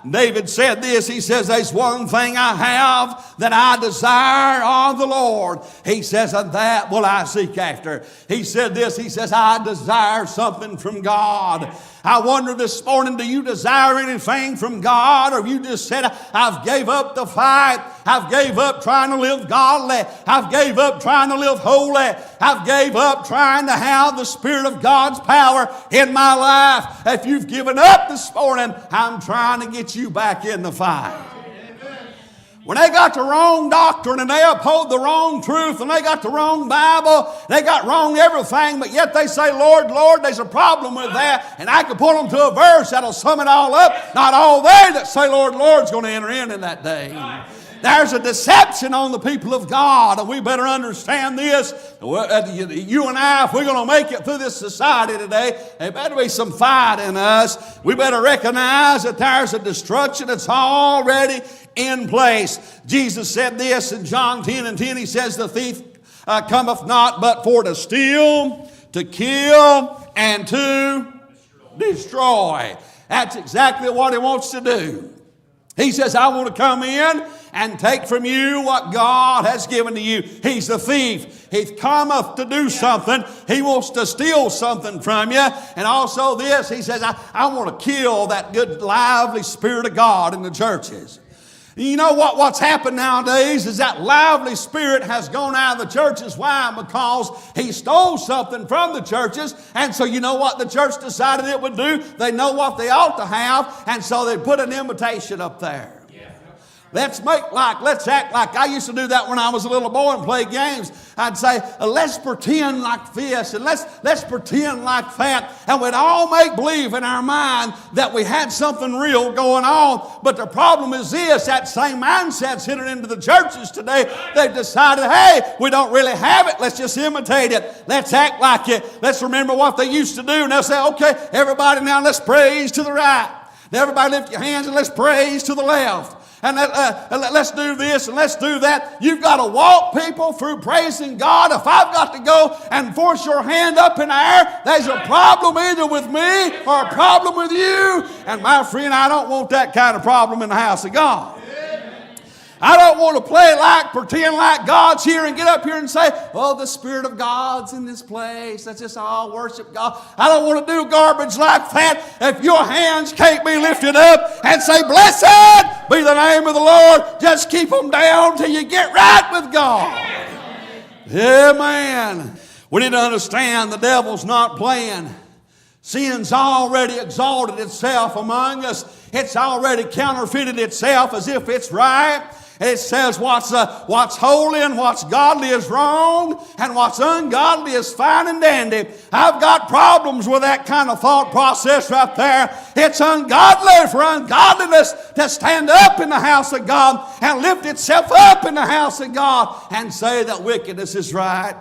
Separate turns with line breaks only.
David said this, he says, there's one thing I have that I desire of the Lord. He says, and that will I seek after. He said this, he says, I desire something from God. I wonder this morning, do you desire anything from God? Or have you just said, I've gave up the fight. I've gave up trying to live godly. I've gave up trying to live holy. I've gave up trying to have the Spirit of God's power in my life. If you've given up this morning, I'm trying to get you back in the fight. When they got the wrong doctrine and they uphold the wrong truth and they got the wrong Bible, they got wrong everything, but yet they say, Lord, Lord, there's a problem with that. And I can put them to a verse that'll sum it all up. Not all they that say, Lord, Lord's going to enter in that day. There's a deception on the people of God, and we better understand this. You and I, if we're going to make it through this society today, there better be some fight in us. We better recognize that there's a destruction that's already in place. Jesus said this in John 10:10. He says, the thief cometh not but for to steal, to kill, and to destroy. That's exactly what he wants to do. He says, I want to come in and take from you what God has given to you. He's the thief. He cometh to do something. He wants to steal something from you. And also this, he says, I want to kill that good, lively Spirit of God in the churches. You know what's happened nowadays is that lively spirit has gone out of the churches. Why? Because he stole something from the churches. And so you know what the church decided it would do? They know what they ought to have. And so they put an invitation up there. Let's act like, I used to do that when I was a little boy and play games. I'd say, let's pretend like this and let's pretend like that. And we'd all make believe in our mind that we had something real going on. But the problem is this, that same mindset's entered into the churches today. They've decided, hey, we don't really have it. Let's just imitate it. Let's act like it. Let's remember what they used to do. And they'll say, okay, everybody now let's praise to the right. Now everybody lift your hands and let's praise to the left. And let's do this and let's do that. You've got to walk people through praising God. If I've got to go and force your hand up in the air, there's a problem either with me or a problem with you. And my friend, I don't want that kind of problem in the house of God. I don't want to pretend like God's here and get up here and say, oh, the Spirit of God's in this place. Let's just all worship God. I don't want to do garbage like that. If your hands can't be lifted up and say, blessed be the name of the Lord, just keep them down till you get right with God. Amen. We need to understand the devil's not playing. Sin's already exalted itself among us. It's already counterfeited itself as if it's right. It says what's holy and what's godly is wrong, and what's ungodly is fine and dandy. I've got problems with that kind of thought process right there. It's ungodly for ungodliness to stand up in the house of God and lift itself up in the house of God and say that wickedness is right.